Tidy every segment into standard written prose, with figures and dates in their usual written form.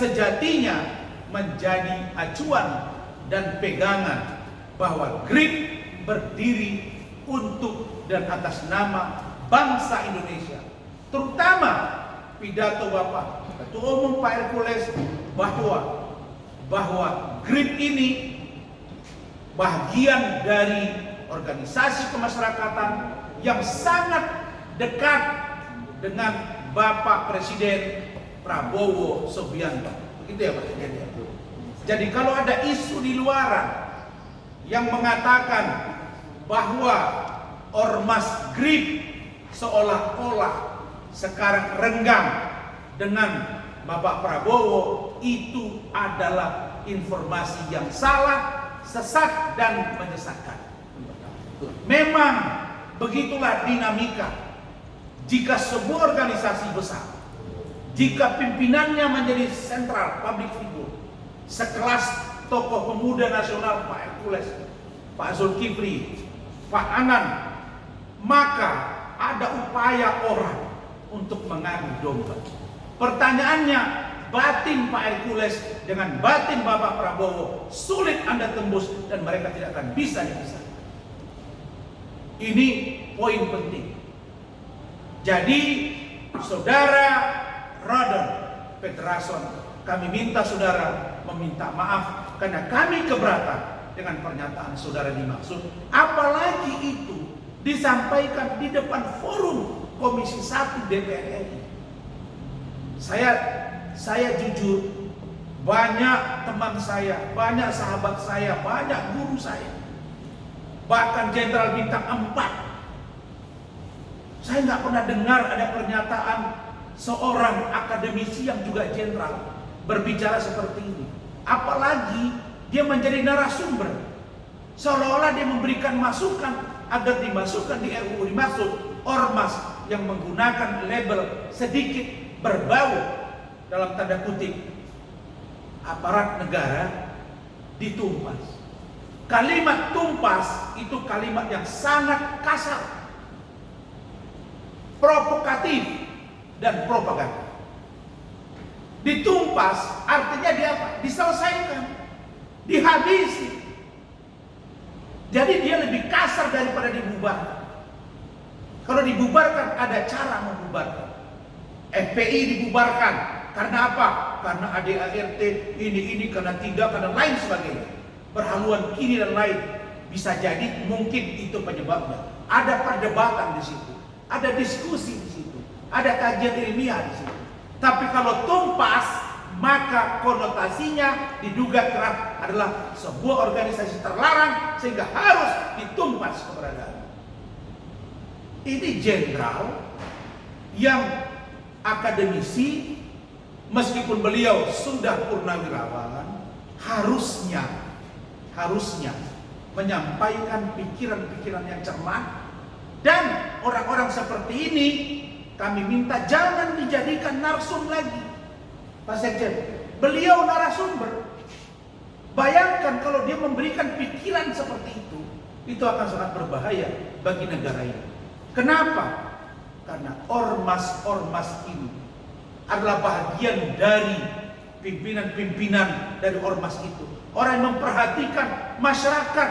sejatinya menjadi acuan dan pegangan bahwa GRIP berdiri untuk dan atas nama bangsa Indonesia. Terutama pidato Bapak Ketua Umum Pak Hercules bahwa GRIP ini bagian dari organisasi kemasyarakatan yang sangat dekat dengan Bapak Presiden Prabowo Subianto. Begitu ya Pak Presiden. Jadi kalau ada isu di luaran yang mengatakan bahwa ormas GRIP seolah-olah sekarang renggang dengan Bapak Prabowo, itu adalah informasi yang salah, sesat dan menyesatkan. Memang begitulah dinamika jika sebuah organisasi besar, jika pimpinannya menjadi sentral public figure sekelas tokoh pemuda nasional Pak Hercules, Pak Zulkifli, Pak Anan, maka ada upaya orang untuk mengadu domba. Pertanyaannya, batin Pak Hercules dengan batin Bapak Prabowo sulit Anda tembus dan mereka tidak akan bisa dipisah. Ini poin penting. Jadi, Saudara Radon Petrason, kami minta saudara meminta maaf karena kami keberatan dengan pernyataan saudara dimaksud, apalagi itu disampaikan di depan forum Komisi 1 DPR RI. Saya jujur, banyak teman saya, banyak sahabat saya, banyak guru saya, bahkan Jenderal Bintang 4, saya nggak pernah dengar ada pernyataan seorang akademisi yang juga jenderal berbicara seperti ini. Apalagi dia menjadi narasumber, seolah-olah dia memberikan masukan agar dimasukkan di RUU dimaksud ormas yang menggunakan label sedikit berbau dalam tanda kutip aparat negara ditumpas. Kalimat tumpas itu kalimat yang sangat kasar, provokatif dan propaganda. Ditumpas artinya dia apa? Diselesaikan, dihabisi. Jadi dia lebih kasar daripada dibubarkan. Kalau dibubarkan ada cara membubarkan. FPI dibubarkan karena apa? Karena ADART ini karena tidak, karena lain sebagainya. Berhaluan kiri dan lain. Bisa jadi mungkin itu penyebabnya. Ada perdebatan di situ, ada diskusi di situ, ada kajian ilmiah di situ. Tapi kalau tumpas, maka konotasinya diduga keras adalah sebuah organisasi terlarang sehingga harus ditumpas keberadaan. Ini jenderal yang akademisi, meskipun beliau sudah purnawirawan, harusnya menyampaikan pikiran-pikiran yang cermat. Dan orang-orang seperti ini kami minta jangan dijadikan narsum lagi. Pak Sekjen, beliau narasumber. Bayangkan kalau dia memberikan pikiran seperti itu akan sangat berbahaya bagi negara ini. Kenapa? Karena ormas-ormas ini adalah bagian dari pimpinan-pimpinan dari ormas itu. Orang yang memperhatikan masyarakat,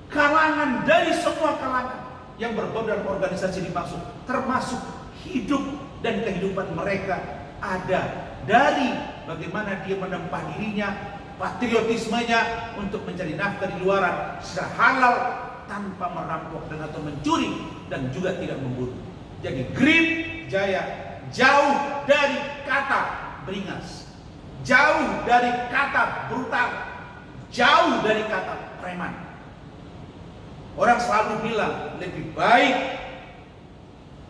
kalangan dari semua kalangan yang berbau dalam organisasi dimaksud, termasuk hidup dan kehidupan mereka ada dari bagaimana dia menempa dirinya, patriotismenya untuk mencari nafkah di luaran secara halal tanpa merampok dan atau mencuri dan juga tidak membunuh. Jadi GRIP Jaya jauh dari kata beringas, jauh dari kata brutal, jauh dari kata preman. Orang selalu bilang lebih baik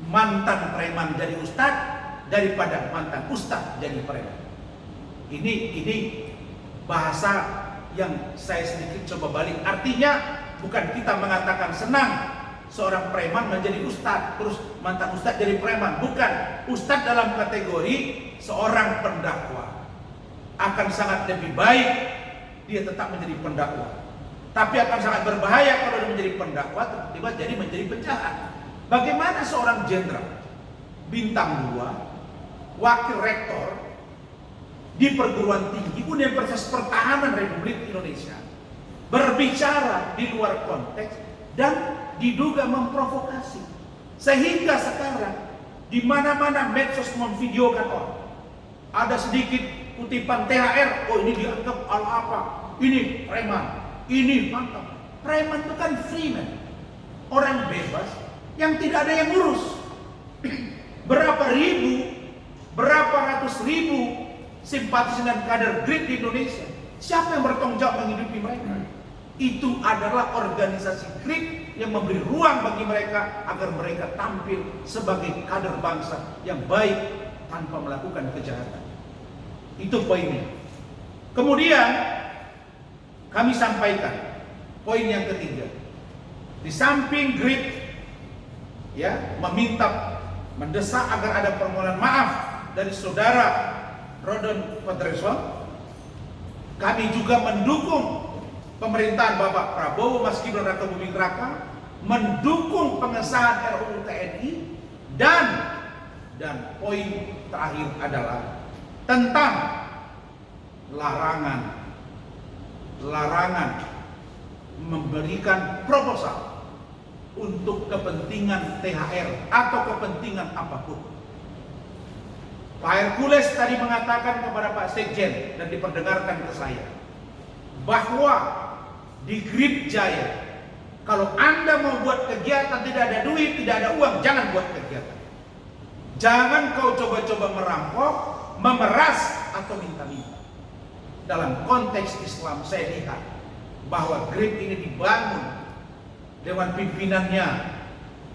mantan preman jadi ustadz daripada mantan ustadz jadi preman. Ini bahasa yang saya sedikit coba balik. Artinya bukan kita mengatakan senang seorang preman menjadi ustadz, terus mantan ustadz jadi preman. Bukan. Ustadz dalam kategori seorang pendakwa. Akan sangat lebih baik dia tetap menjadi pendakwa. Tapi akan sangat berbahaya kalau dia menjadi pendakwa tiba-tiba jadi menjadi penjahat. Bagaimana seorang jenderal bintang 2, wakil rektor di perguruan tinggi, Universitas Pertahanan Republik Indonesia, berbicara di luar konteks dan diduga memprovokasi. Sehingga sekarang di mana-mana medsos memvideokan orang. Ada sedikit kutipan THR, oh ini dianggap ala apa? Ini preman, ini mantap. Preman itu kan freeman, orang bebas yang tidak ada yang ngurus. Berapa ribu, berapa ratus ribu simpatisan dan kader GRIP di Indonesia. Siapa yang bertanggung jawab menghidupi mereka? Itu adalah organisasi GRIP yang memberi ruang bagi mereka agar mereka tampil sebagai kader bangsa yang baik tanpa melakukan kejahatan. Itu poinnya. Kemudian kami sampaikan poin yang ketiga. Di samping GRIP ya mendesak agar ada permohonan maaf dari saudara Rodon Patterson, kami juga mendukung pemerintahan Bapak Prabowo Mas Gibran Raka Buming Raka, mendukung pengesahan RUU TNI, dan poin terakhir adalah tentang larangan memberikan proposal untuk kepentingan THR atau kepentingan apapun. Pak Hercules tadi mengatakan kepada Pak Sekjen dan diperdengarkan ke saya bahwa di GRIP Jaya, kalau Anda mau buat kegiatan tidak ada duit, tidak ada uang, jangan buat kegiatan. Jangan kau coba-coba merampok, memeras atau minta-minta. Dalam konteks Islam saya lihat bahwa GRIP ini dibangun dengan pimpinannya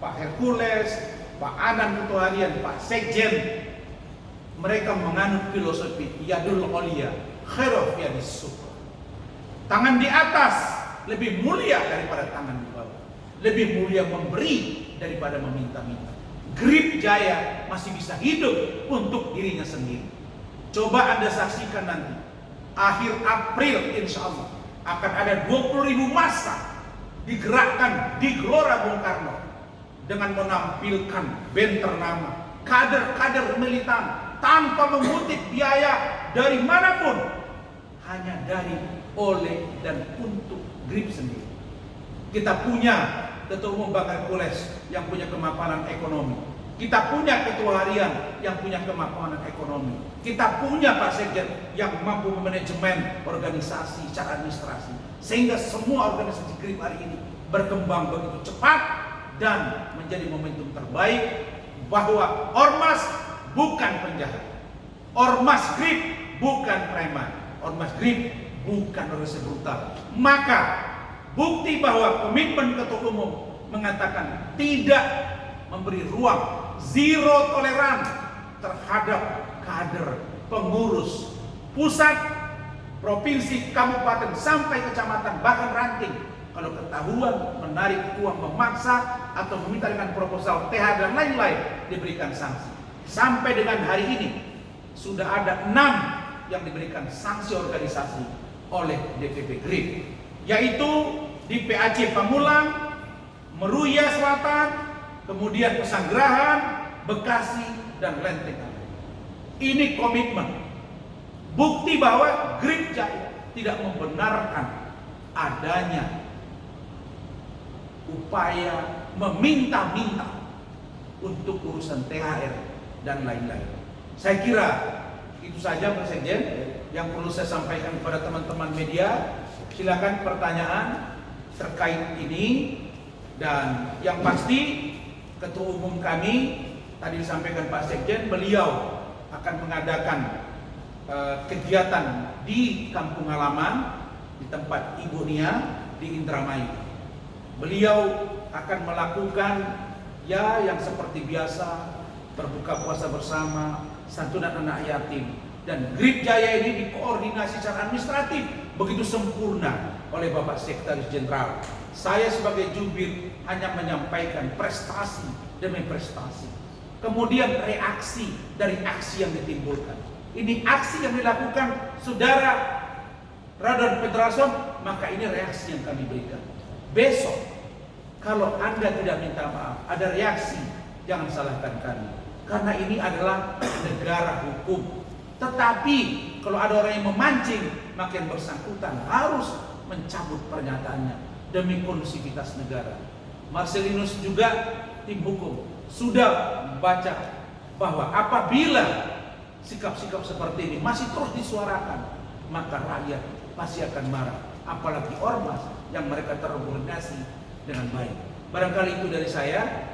Pak Hercules, Pak Anan Ketua Harian, Pak Sekjen. Mereka menganut filosofi yadul olia khairul yadis sufla. Tangan di atas lebih mulia daripada tangan di bawah. Lebih mulia memberi daripada meminta-minta. GRIP Jaya masih bisa hidup untuk dirinya sendiri. Coba Anda saksikan nanti akhir April insya Allah akan ada 20.000 massa digerakkan di Gelora Bung Karno dengan menampilkan band ternama, kader-kader militan tanpa memungut biaya dari manapun, hanya dari, oleh, dan untuk GRIP sendiri. Kita punya Ketua Umum Bang Hercules yang punya kemapanan ekonomi. Kita punya Ketua Harian yang punya kemapanan ekonomi. Kita punya Pak Sekjen yang mampu memanajemen organisasi secara administrasi. Sehingga semua organisasi GRIP hari ini berkembang begitu cepat dan menjadi momentum terbaik bahwa ormas bukan penjahat, ormas GRIP bukan preman, ormas GRIP bukan organisasi brutal. Maka bukti bahwa komitmen Ketua Umum mengatakan tidak memberi ruang, zero toleran terhadap kader, pengurus pusat, provinsi, kabupaten sampai kecamatan bahkan ranting. Kalau ketahuan menarik uang memaksa atau meminta dengan proposal TH dan lain-lain, diberikan sanksi. Sampai dengan hari ini sudah ada 6 yang diberikan sanksi organisasi oleh DPP GRIP, yaitu di PAC Pamulang, Meruya Selatan, kemudian Pesanggerahan, Bekasi, dan Lenteng. Ini komitmen, bukti bahwa GRIP Jaya tidak membenarkan adanya upaya meminta-minta untuk urusan THR dan lain-lain. Saya kira itu saja Pak Sekjen yang perlu saya sampaikan kepada teman-teman media. Silakan pertanyaan terkait ini. Dan yang pasti Ketua Umum kami tadi disampaikan Pak Sekjen, beliau akan mengadakan kegiatan di kampung halaman di tempat Ibu Nia di Indramayu. Beliau akan melakukan yang seperti biasa, berbuka puasa bersama, santunan anak yatim, dan GRIP Jaya ini dikoordinasi secara administratif begitu sempurna oleh Bapak Sekretaris Jenderal. Saya sebagai jubir hanya menyampaikan prestasi demi prestasi, kemudian reaksi dari aksi yang ditimbulkan. Ini aksi yang dilakukan Saudara Rodon Patterson, maka ini reaksi yang kami berikan. Besok kalau Anda tidak minta maaf, ada reaksi, jangan salahkan kami, karena ini adalah negara hukum. Tetapi kalau ada orang yang memancing, maka yang bersangkutan harus mencabut pernyataannya demi kondusivitas negara. Marcelinus juga tim hukum sudah membaca bahwa apabila sikap-sikap seperti ini masih terus disuarakan, maka rakyat pasti akan marah, apalagi ormas yang mereka terorganisasi dengan baik. Barangkali itu dari saya.